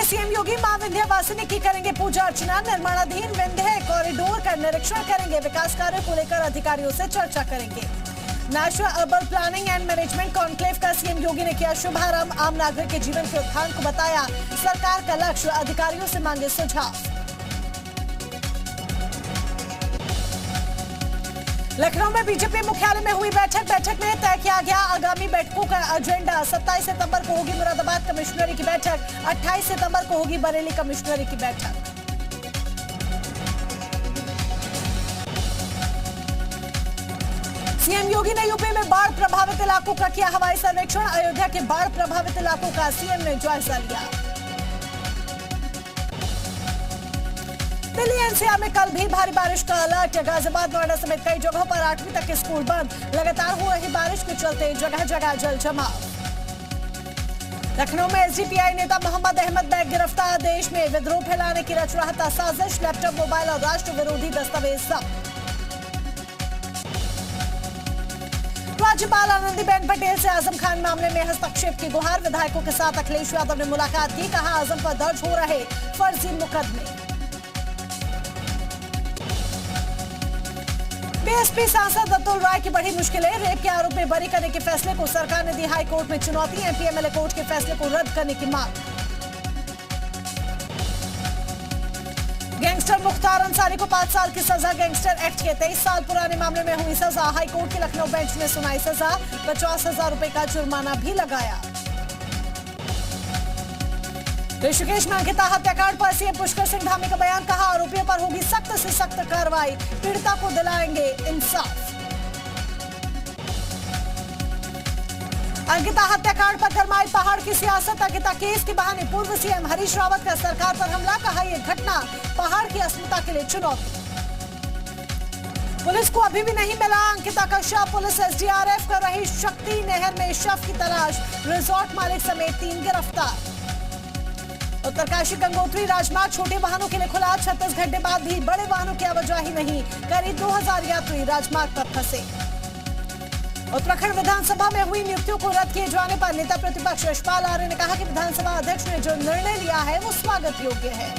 CM योगी मां विंध्यवासिनी की करेंगे पूजा अर्चना। निर्माणाधीन विंध्य कॉरिडोर का निरीक्षण करेंगे। विकास कार्यों को लेकर अधिकारियों से चर्चा करेंगे। National urban planning and management conclave का सीएम योगी ने किया शुभारंभ। आम नागरिक के जीवन के उत्थान को बताया सरकार का लक्ष्य। अधिकारियों से मांगे सुझाव। लखनऊ में बीजेपी मुख्यालय में हुई बैठक में तय किया गया आगामी बैठकों का एजेंडा। 27 सितंबर को होगी मुरादाबाद कमिश्नरी की बैठक। 28 सितंबर को होगी बरेली कमिश्नरी की बैठक। सीएम योगी ने यूपी में बाढ़ प्रभावित इलाकों का किया हवाई सर्वेक्षण। अयोध्या के बाढ़ प्रभावित इलाकों का सीएम ने जायजा लिया। दिल्ली एनसीआर में कल भी भारी बारिश का अलर्ट। गाजियाबाद, नोएडा समेत कई जगहों पर 8वीं तक के स्कूल बंद। लगातार हो रही बारिश के चलते जगह जगह जल जमाव। लखनऊ में एसडीपीआई नेता मोहम्मद अहमद बैग गिरफ्तार। देश में विद्रोह फैलाने की रच रहा था साजिश। लैपटॉप, मोबाइल और राष्ट्र विरोधी दस्तावेज जब्त। राज्यपाल आनंदीबेन पटेल से आजम खान मामले में हस्तक्षेप की गुहार। विधायकों के साथ अखिलेश यादव ने मुलाकात की। कहा आजम पर दर्ज हो रहे फर्जी मुकदमे। बीएसपी सांसद अतुल राय की बड़ी मुश्किलें। रेप के आरोप में बरी करने के फैसले को सरकार ने दी हाई कोर्ट में चुनौती। एमपीएमएलए कोर्ट के फैसले को रद्द करने की मांग। गैंगस्टर मुख्तार अंसारी को 5 साल की सजा। गैंगस्टर एक्ट के 23 साल पुराने मामले में हुई सजा। हाई कोर्ट की लखनऊ बेंच ने सुनाई सजा। 50,000 रुपए का जुर्माना भी लगाया। ऋषिकेश में अंकिता हत्याकांड पर सीएम पुष्कर सिंह धामी का बयान। कहा आरोपियों पर होगी सख्त से सख्त कार्रवाई। पीड़िता को दिलाएंगे इंसाफ। अंकिता हत्याकांड पर गरमाई पहाड़ की सियासत। अंकिता केस के बहाने पूर्व सीएम हरीश रावत का सरकार पर हमला। कहा यह घटना पहाड़ की अस्मिता के लिए चुनौती। पुलिस को अभी भी नहीं मिला अंकिता का शव। पुलिस एसडीआरएफ कर रही शक्ति नहर में शव की तलाश। रिजॉर्ट मालिक समेत 3 गिरफ्तार। उत्तरकाशी गंगोत्री राजमार्ग छोटे वाहनों के लिए खुला। 36 घंटे बाद भी बड़े वाहनों की आवाजाही नहीं। करीब 2000 यात्री राजमार्ग पर फंसे। उत्तराखंड विधानसभा में हुई नियुक्तियों को रद्द किए जाने पर नेता प्रतिपक्ष यशपाल आर्य ने कहा कि विधानसभा अध्यक्ष ने जो निर्णय लिया है वो स्वागत योग्य है।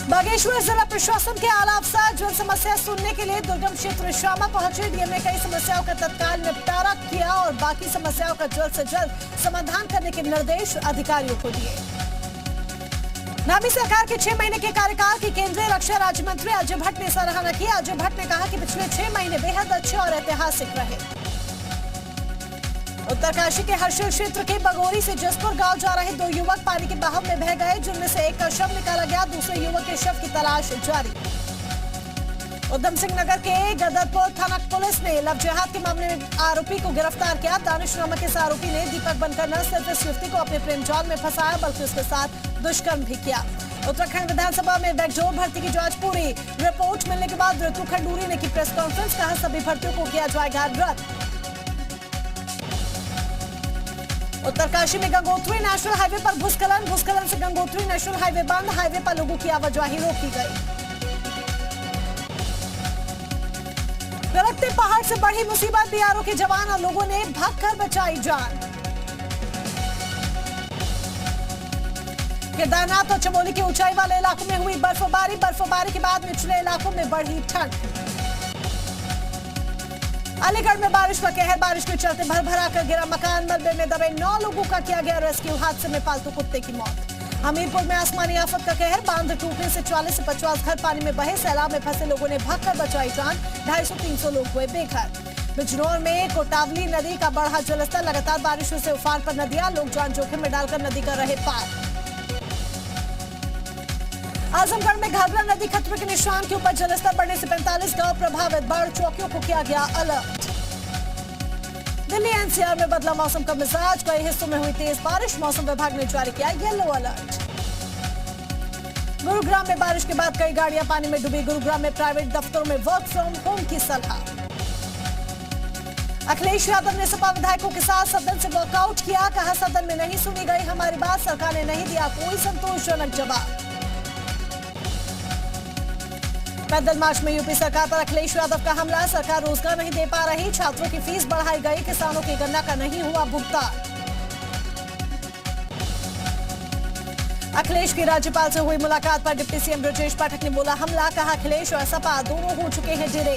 बागेश्वर जिला प्रशासन के आला अफसर जन समस्या सुनने के लिए दुर्गम क्षेत्र शामा पहुंचे। डीएम ने कई समस्याओं का तत्काल निपटारा किया और बाकी समस्याओं का जल्द से जल्द समाधान करने के निर्देश अधिकारियों को दिए। नामी सरकार के 6 महीने के कार्यकाल की केंद्रीय रक्षा राज्य मंत्री अजय भट्ट ने सराहना की। अजय भट्ट ने कहा कि पिछले 6 महीने बेहद अच्छे और ऐतिहासिक रहे। उत्तरकाशी के हर्षिल क्षेत्र के बगोरी से जसपुर गांव जा रहे 2 युवक पानी के बहाव में बह गए, जिनमें से एक का शव निकाला गया। दूसरे युवक के शव की तलाश जारी। उधम सिंह नगर के गदरपुर थाना पुलिस ने लव जिहाद के मामले में आरोपी को गिरफ्तार किया। दानिश नामक इस आरोपी ने दीपक बनकर न सिर्फ इस युवती को अपने प्रेम जाल में फंसाया बल्कि उसके साथ दुष्कर्म भी किया। उत्तराखंड विधानसभा में बैकडोर भर्ती की जांच पूरी। रिपोर्ट मिलने के बाद ऋतु खंडूरी ने की प्रेस कॉन्फ्रेंस। कहा सभी भर्तियों को किया जाएगा रद्द। उत्तरकाशी में गंगोत्री नेशनल हाईवे पर भूस्खलन से गंगोत्री नेशनल हाईवे बंद। हाईवे पर लोगों की आवाजाही रोकी गई। लुढ़कते पहाड़ से बढ़ी मुसीबत। बीआरओ के जवान और लोगों ने भागकर बचाई जान। केदारनाथ और चमोली के ऊंचाई वाले इलाकों में हुई बर्फबारी के बाद निचले इलाकों में बढ़ी ठंड। अलीगढ़ में बारिश का कहर। बारिश के चलते भर-भरा कर गिरा मकान। मलबे में दबे 9 लोगों का किया गया रेस्क्यू। हादसे में पालतू कुत्ते की मौत। हमीरपुर में आसमानी आफत का कहर। बांध टूटने से 40 से 50 घर पानी में बहे। सैलाब में फंसे लोगों ने भागकर बचाई जान। 250-300 लोग हुए बेघर। बिजनौर में कोटावली नदी का बढ़ा जलस्तर। लगातार बारिशों से उफान पर नदियां। लोग जान जोखिम में डालकर नदी कर रहे पार। आजमगढ़ में घाघरा नदी खतरे के निशान के ऊपर। जलस्तर बढ़ने से 45 गांव प्रभावित। बाढ़ चौकियों को किया गया अलर्ट। दिल्ली एनसीआर में बदला मौसम का मिजाज। कई हिस्सों में हुई तेज बारिश। मौसम विभाग ने जारी किया येलो अलर्ट। गुरुग्राम में बारिश के बाद कई गाड़ियां पानी में डूबी। गुरुग्राम में प्राइवेट दफ्तरों में वर्क फ्रॉम होम की सलाह। अखिलेश यादव ने सपा विधायकों के साथ सदन से वॉकआउट किया। कहा सदन में नहीं सुनी गई हमारी बात। सरकार ने नहीं दिया कोई संतोषजनक जवाब। पैदल मार्च में यूपी सरकार पर अखिलेश यादव का हमला। सरकार रोजगार नहीं दे पा रही। छात्रों की फीस बढ़ाई गई। किसानों की गन्ना का नहीं हुआ भुगतान। अखिलेश की राज्यपाल से हुई मुलाकात पर डिप्टी सीएम ब्रजेश पाठक ने बोला हमला, कहा अखिलेश और सपा दोनों हो चुके हैं जिरे।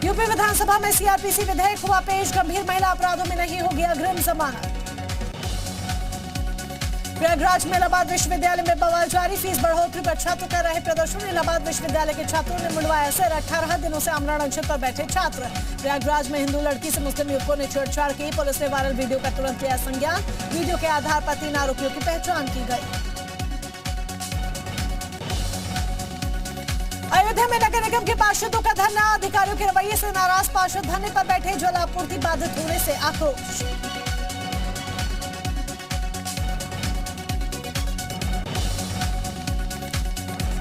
यूपी विधानसभा में सीआरपीसी विधेयक हुआ पेश, गंभीर महिला अपराधों में नहीं होगी अग्रिम जमानत। प्रयागराज में इलाहाबाद विश्वविद्यालय में बवाल जारी, फीस बढ़ोतरी पर छात्र कर रहे प्रदर्शन। इलाहाबाद विश्वविद्यालय के छात्रों ने मुंडवाया सिर, 18 दिनों से आमरण अनशन पर बैठे छात्र। प्रयागराज में हिंदू लड़की से मुस्लिम युवकों ने छेड़छाड़ की, पुलिस ने वायरल वीडियो का तुरंत लिया संज्ञान। वीडियो के आधार पर 3 आरोपियों की पहचान की गई। अयोध्या में नगर निगम के पार्षदों का धरना, अधिकारियों के रवैये से नाराज पार्षद धरने पर बैठे, जल आपूर्ति बाधित होने से आक्रोश।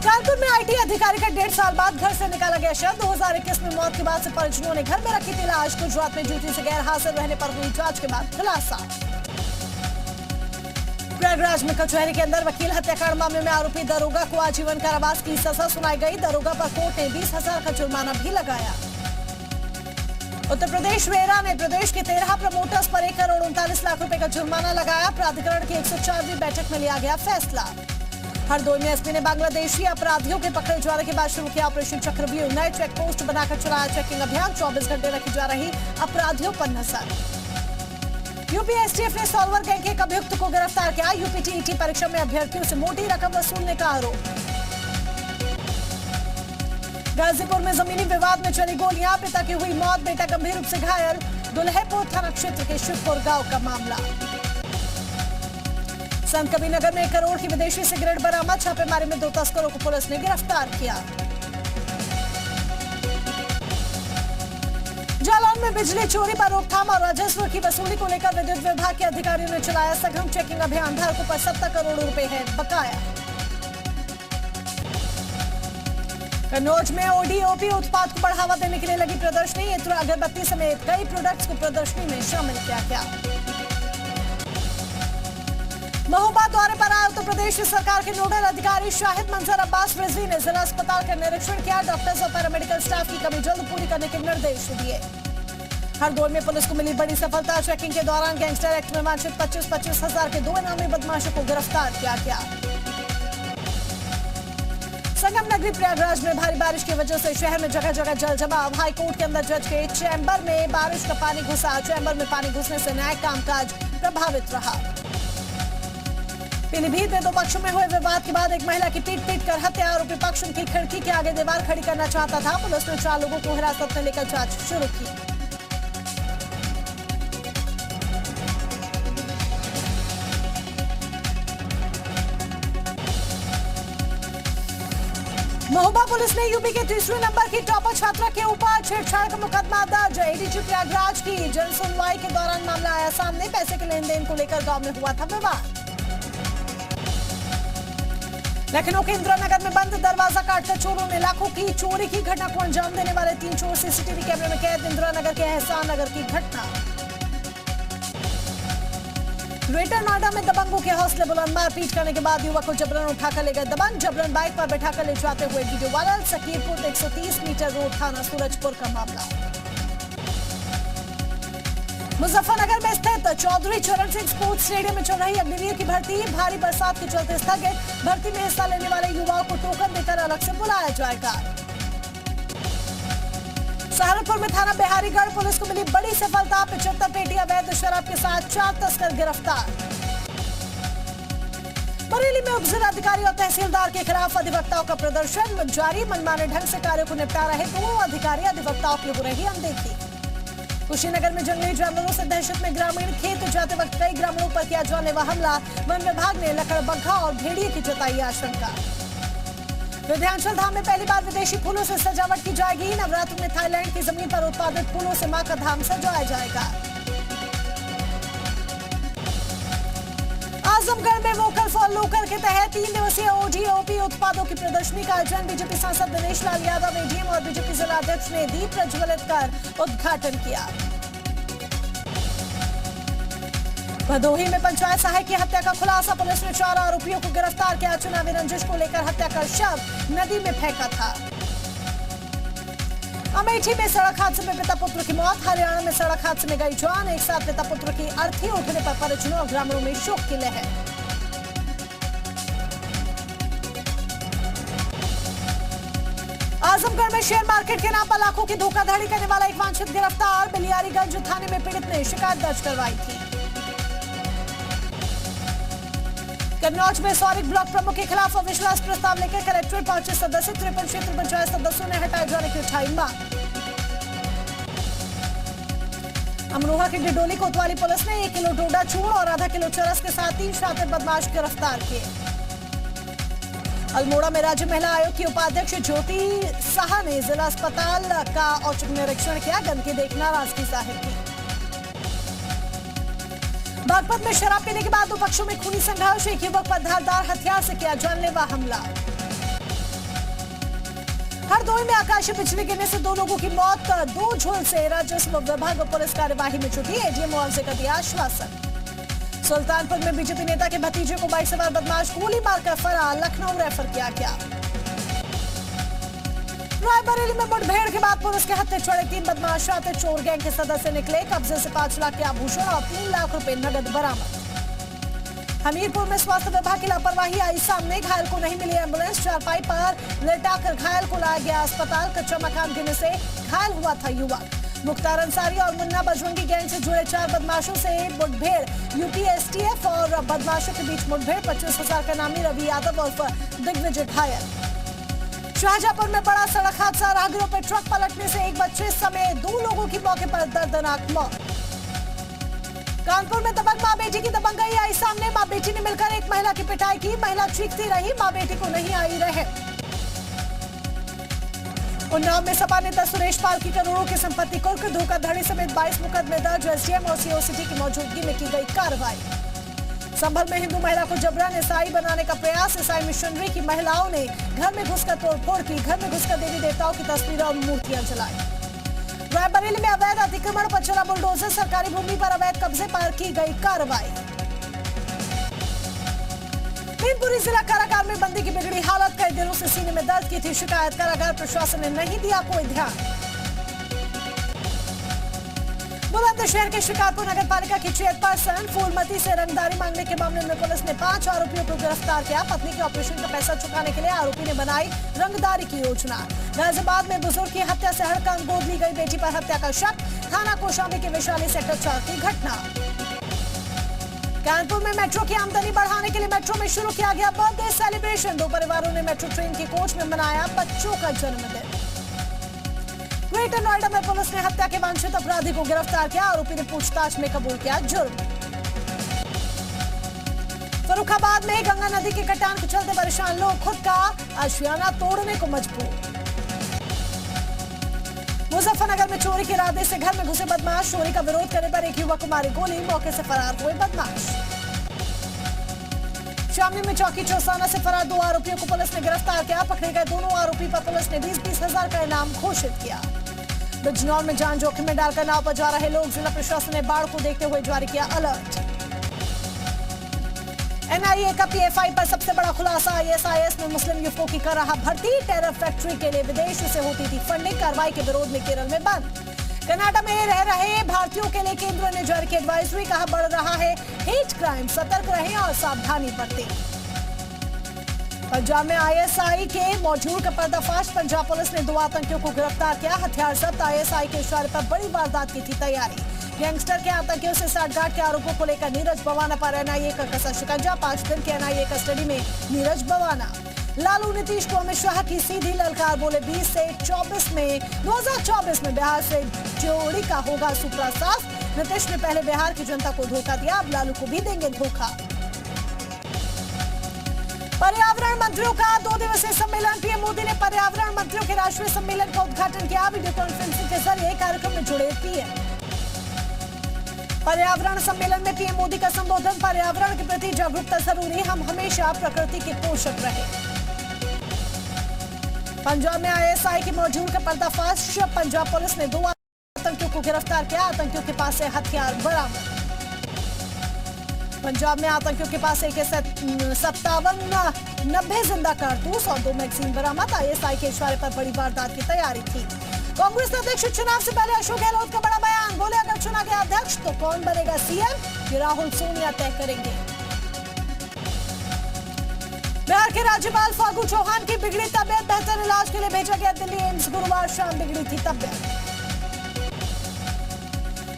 कानपुर में आईटी अधिकारी का 1.5 साल बाद घर से निकाला गया शव। 2021 में मौत के बाद से परिजनों ने घर में रखी थी लाश। गुजरात में ड्यूटी से गैर हाजिर रहने पर हुई जांच के बाद खुलासा। प्रयागराज में कचहरी के अंदर वकील हत्याकांड मामले में आरोपी दरोगा को आजीवन कारावास की सजा सुनाई गई। दरोगा पर कोर्ट ने 20,000 का जुर्माना भी लगाया। उत्तर प्रदेश रेरा ने प्रदेश के 13 प्रमोटर्स पर 1 करोड़ 39 लाख रुपए का जुर्माना लगाया। प्राधिकरण की 104वीं बैठक में लिया गया फैसला। हरदोई में एसपी ने बांग्लादेशी अपराधियों के पकड़े जाने के बाद शुरू किया ऑपरेशन चक्रव्यूह। नए चेक पोस्ट बनाकर चलाया चेकिंग अभियान, 24 घंटे रखी जा रही अपराधियों पर नजर। यूपी एसटीएफ ने सॉल्वर गैंग के एक अभियुक्त को गिरफ्तार किया। यूपीटीईटी परीक्षा में अभ्यर्थियों से मोटी रकम वसूलने का आरोप। गाजीपुर में जमीनी विवाद में चली गोलियां, पिता की हुई मौत, बेटा गंभीर रूप से घायल। दुल्हेपुर थाना क्षेत्र के शिवपुर गांव का मामला। संत कबीरनगर में 1 करोड़ की विदेशी सिगरेट बरामद, छापेमारी में 2 तस्करों को पुलिस ने गिरफ्तार किया। जालौन में बिजली चोरी पर रोकथाम और राजस्व की वसूली को लेकर विद्युत विभाग के अधिकारियों ने चलाया सघन चेकिंग अभियान। धारकों पर 70 करोड़ रुपए है बकाया। कन्नौज में ओडीओपी उत्पाद को बढ़ावा देने के लिए लगी प्रदर्शनी। इत्र अगरबत्ती समेत कई प्रोडक्ट्स को प्रदर्शनी में शामिल किया गया। महोबा दौरे पर आए उत्तर प्रदेश सरकार के नोडल अधिकारी शाहिद मंजर अब्बास रिजवी ने जिला अस्पताल का निरीक्षण किया। डॉक्टर्स और पैरामेडिकल स्टाफ की कमी जल्द पूरी करने के निर्देश दिए। हरदोई में पुलिस को मिली बड़ी सफलता, चेकिंग के दौरान गैंगस्टर एक्ट में वांछित 25,000 के 2 इनामी बदमाशों को गिरफ्तार किया गया। संगम नगरी प्रयागराज में भारी बारिश की वजह से शहर में जगह जगह जल जमाव। हाईकोर्ट के अंदर जज के चैम्बर में बारिश का पानी घुसा। चैम्बर में पानी घुसने से न्यायिक कामकाज प्रभावित रहा। पीलीभीत में 2 पक्षों में हुए विवाद के बाद एक महिला की पीट कर हत्या। आरोपी पक्ष उनकी खिड़की के आगे दीवार खड़ी करना चाहता था। पुलिस ने 4 लोगों को हिरासत में लेकर जांच शुरू की। महोबा पुलिस ने यूपी के 3रे नंबर की टॉपर छात्रा के ऊपर छेड़छाड़ का मुकदमा दर्ज। एडीजी प्रयागराज की जन सुनवाई के दौरान मामला आया सामने। पैसे के लेन देन को लेकर गांव में हुआ था विवाद। लखनऊ के इंदिरानगर में बंद दरवाजा काटकर चोरों ने लाखों की चोरी की। घटना को अंजाम देने वाले 3 चोर सीसीटीवी कैमरे में कैद। इंदिरानगर के एहसान नगर की घटना। ग्रेटर नोएडा में दबंगों के हौसले बुलंद, मारपीट करने के बाद युवक को जबरन उठाकर ले गए दबंग। जबरन बाइक पर बैठाकर ले जाते हुए वीडियो वायरल। सकीरपुर 130 मीटर रोड थाना सूरजपुर का मामला। मुजफ्फरनगर में स्थित चौधरी चरण सिंह स्पोर्ट्स स्टेडियम में चल रही अग्निवीर की भर्ती भारी बरसात के चलते स्थगित। भर्ती में हिस्सा लेने वाले युवाओं को टोकन देकर अलग से बुलाया जाएगा। सहारनपुर में थाना बिहारीगढ़ पुलिस को मिली बड़ी सफलता। 75 पेटी अवैध शराब के साथ 4 तस्कर गिरफ्तार। बरेली में उप जिलाधिकारी और तहसीलदार के खिलाफ अधिवक्ताओं का प्रदर्शन जारी। मनमाने ढंग से कार्यों को निपटा रहे 2 अधिकारी, अधिवक्ताओं की हो रही अनदेखी। कुशीनगर में जंगली जानवरों से दहशत में ग्रामीण, खेत जाते वक्त कई ग्रामीणों पर किया जानलेवा हमला। वन विभाग ने लकड़बग्घा और भेड़िए की जताई आशंका। विंध्याचल धाम में पहली बार विदेशी फूलों से सजावट की जाएगी। नवरात्र में थाईलैंड की जमीन पर उत्पादित फूलों से मां का धाम सजाया जाएगा। आजमगढ़ में वोकल फॉर लोकल के तहत 3 दिवसीय ओडीओपी उत्पादों की प्रदर्शनी का आयोजन। बीजेपी सांसद दिनेश लाल यादव, एडीएम और बीजेपी जिलाध्यक्ष ने दीप प्रज्वलित कर उद्घाटन किया। भदोही में पंचायत सहायक की हत्या का खुलासा। पुलिस ने 4 आरोपियों को गिरफ्तार किया। चुनावी रंजिश को लेकर हत्या का शव नदी में फेंका था। अमेठी में सड़क हादसे में पिता पुत्र की मौत। हरियाणा में सड़क हादसे में गई जान। एक साथ पिता पुत्र की अर्थी उठने पर परिजनों और ग्रामीणों में शोक की लहर। आजमगढ़ में शेयर मार्केट के नाम पर लाखों की धोखाधड़ी करने वाला एक वांछित गिरफ्तार। बिलियारीगंज थाने में पीड़ित ने शिकायत दर्ज करवाई थी। कन्नौज में सौरिक ब्लॉक प्रमुख के खिलाफ अविश्वास प्रस्ताव लेकर कलेक्ट्रेट पहुंचे सदस्य। 53 क्षेत्र पंचायत सदस्यों ने हटाए जाने की उठाई मांग। अमरोहा की डिडोली कोतवाली पुलिस ने 1 किलो डोडा चूर्ण और आधा किलो चरस के साथ 3 शातिर बदमाश गिरफ्तार किए। अल्मोड़ा में राज्य महिला आयोग की उपाध्यक्ष ज्योति साहा ने जिला अस्पताल का औचक निरीक्षण किया। गंदगी देख नाराजगी जाहिर की। बागपत में शराब पीने के बाद दो पक्षों में खूनी संघर्ष। एक युवक पर धारदार हथियार से किया जानलेवा हमला। हरदोई में आकाशीय बिजली गिरने से 2 लोगों की मौत। 2 झोल से राजस्व विभाग और पुलिस कार्यवाही में जुटी। एडीएम मुआवजे का दिया आश्वासन। सुल्तानपुर में बीजेपी नेता के भतीजे को बाइक सवार बदमाश गोली मारकर फरार। लखनऊ रेफर किया गया। रायबरेली में मुठभेड़ के बाद पुलिस के हत्थे चढ़े 3 बदमाश शातिर चोर गैंग के सदस्य निकले। कब्जे से 5 लाख के आभूषण और 3 लाख रुपए नगद बरामद। हमीरपुर में स्वास्थ्य विभाग की लापरवाही आई सामने। घायल को नहीं मिली एम्बुलेंस। चारपाई पर लेटाकर घायल को लाया गया अस्पताल। कच्चा मकान गिरने से घायल हुआ था युवक। मुख्तार अंसारी और मुन्ना बजरंगी गैंग से जुड़े 4 बदमाशों से मुठभेड़। यूपी एसटीएफ और बदमाशों के बीच मुठभेड़। 25,000 का नामी रवि यादव और दिग्विजय घायल। शाहजहांपुर में बड़ा सड़क हादसा। राहगीरों पर ट्रक पलटने से एक बच्चे समेत 2 लोगों की मौके पर दर्दनाक मौत। कानपुर में दबंग मां बेटी की दबंगई आई सामने। मां बेटी ने मिलकर एक महिला की पिटाई की। महिला चीखती रही। मां बेटी को नहीं आई रहम। उन्नाव में सपा नेता सुरेश पाल की करोड़ों की संपत्ति कुर्क। धोखाधड़ी समेत 22 मुकदमे दर्ज। एसडीएम और सीओ सिटी की मौजूदगी में की गई कार्रवाई। संभल में हिंदू महिला को जबरन ईसाई बनाने का प्रयास। ईसाई मिशनरी की महिलाओं ने घर में घुसकर तोड़फोड़ की। घर में घुसकर देवी देवताओं की तस्वीरें और मूर्तियां जलाई। रायबरेली में अवैध अतिक्रमण पर चला बुलडोजर। सरकारी भूमि पर अवैध कब्जे पर की गई कार्रवाई। मैनपुरी जिला कारागार में बंदी की बिगड़ी हालत। कई दिनों से सीने में दर्द की थी शिकायत। कारागार प्रशासन ने नहीं दिया कोई ध्यान। बुलंदशहर के शिकारपुर नगर पालिका की चेयरपर्सन फूलमती से रंगदारी मांगने के मामले में पुलिस ने 5 आरोपियों को गिरफ्तार किया। पत्नी के ऑपरेशन का पैसा चुकाने के लिए आरोपी ने बनाई रंगदारी की योजना। गाजियाबाद में बुजुर्ग की हत्या से हड़कंप। गोद ली गई बेटी पर हत्या का शक। थाना कौशाम्बी के वैशाली सेक्टर 4 की घटना। कानपुर में मेट्रो की आमदनी बढ़ाने के लिए मेट्रो में शुरू किया गया बर्थडे सेलिब्रेशन। 2 परिवारों ने मेट्रो ट्रेन के कोच में मनाया बच्चों का जन्मदिन। ग्रेटर नोएडा में पुलिस ने हत्या के वांछित अपराधी को गिरफ्तार किया। आरोपी ने पूछताछ में कबूल किया जुर्म। फर्रुखाबाद में गंगा नदी के कटान के चलते परेशान लोग। खुद का आशियाना तोड़ने को मजबूर। मुजफ्फरनगर में चोरी के इरादे से घर में घुसे बदमाश। चोरी का विरोध करने पर एक युवक को मारी गोली। मौके से फरार हुए बदमाश। शामली में चौकी चौसाना से फरार 2 आरोपियों को पुलिस ने गिरफ्तार किया। पकड़े गए दोनों आरोपी पर पुलिस ने 20-20 हजार का इनाम घोषित किया। बिजनौर में जान जोखिम में डालकर नाव पर जा रहे लोग। जिला प्रशासन ने बाढ़ को देखते हुए जारी किया अलर्ट। एनआईए का पीएफआई पर सबसे बड़ा खुलासा। आईएसआईएस में मुस्लिम युवकों की कर रहा भर्ती। टेरर फैक्ट्री के लिए विदेश से होती थी फंडिंग। कार्रवाई के विरोध में केरल में बंद। कनाडा में रह रहे भारतीयों के लिए केंद्र ने जारी की एडवाइजरी। कहा बढ़ रहा है हेट क्राइम। सतर्क रहें और सावधानी बरतें। पंजाब में आईएसआई के मॉड्यूल का पर्दाफाश। पंजाब पुलिस ने 2 आतंकियों को गिरफ्तार किया। हथियार जब्त। आईएसआई के इशारे पर बड़ी वारदात की थी तैयारी। गैंगस्टर के आतंकियों से साठगांठ के आरोपों को लेकर नीरज बवाना पर एनआईए का कसा शिकंजा। 5 दिन के एनआईए कस्टडी में नीरज बवाना। लालू नीतीश को अमित शाह की सीधी ललकार। बोले 20 से 2024 में बिहार से जोड़ी का होगा सुपड़ा साफ। नीतीश ने पहले बिहार की जनता को धोखा दिया। अब लालू को भी देंगे धोखा। पर्यावरण मंत्रियों का 2 दिवसीय सम्मेलन। पीएम मोदी ने पर्यावरण मंत्रियों के राष्ट्रीय सम्मेलन का उद्घाटन किया। वीडियो कॉन्फ्रेंसिंग के जरिए कार्यक्रम में जुड़े पीएम। पर्यावरण सम्मेलन में पीएम मोदी का संबोधन। पर्यावरण के प्रति जागरूकता जरूरी। हम हमेशा प्रकृति के पोषक रहे। पंजाब में आईएसआई के मॉड्यूल का पर्दाफाश। पंजाब पुलिस ने 2 आतंकियों को गिरफ्तार किया। आतंकियों के पास से हथियार बरामद। पंजाब में आतंकियों के पास AK 57-90 जिंदा कारतूस और 2 मैगजीन बरामद। आईएसआई के इशारे पर बड़ी वारदात की तैयारी थी। कांग्रेस अध्यक्ष चुनाव से पहले अशोक गहलोत का बड़ा बयान, बोले अगर चुना गया अध्यक्ष तो कौन बनेगा सीएम, ये राहुल सोनिया तय करेंगे। बिहार के राज्यपाल फागू चौहान की बिगड़ी तबियत, बेहतर इलाज के लिए भेजा गया दिल्ली एम्स, गुरुवार शाम बिगड़ी थी तबियत।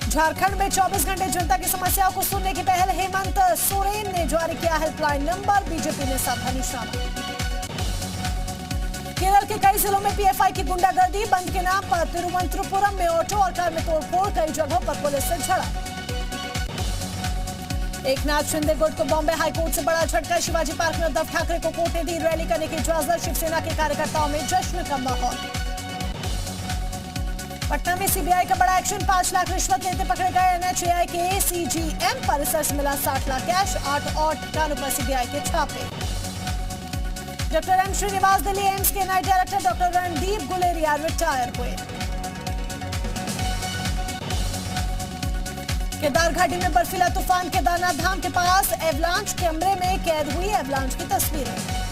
झारखंड में 24 घंटे जनता की समस्याओं को सुनने की पहल, हेमंत सोरेन ने जारी किया हेल्पलाइन नंबर, बीजेपी ने साधा निशाना। केरल के कई जिलों में पीएफआई की गुंडागर्दी, बंद के नाम पर तिरुवनंतपुरम में ऑटो और कार में तोड़फोड़, कई जगहों पर पुलिस से झड़प। एकनाथ शिंदे गुट को बॉम्बे हाईकोर्ट से बड़ा झटका, शिवाजी पार्क में उद्धव ठाकरे को कोर्ट ने दी रैली करने की इजाजत, शिवसेना के कार्यकर्ताओं में जश्न का माहौल। पटना में सीबीआई का बड़ा एक्शन, 5 लाख रिश्वत लेते पकड़े गए एनएचएआई के सीजीएम, परिसर से मिला 60 लाख कैश, 8 और ठिकानों पर सीबीआई के छापे। डॉक्टर एम श्रीनिवास दिल्ली एम्स के नए director doctor Randeep Guleria retire हुए। केदार घाटी में बर्फीला तूफान, केदारनाथ धाम के पास एवलांच, कैमरे में कैद हुई एवलांच की तस्वीरें।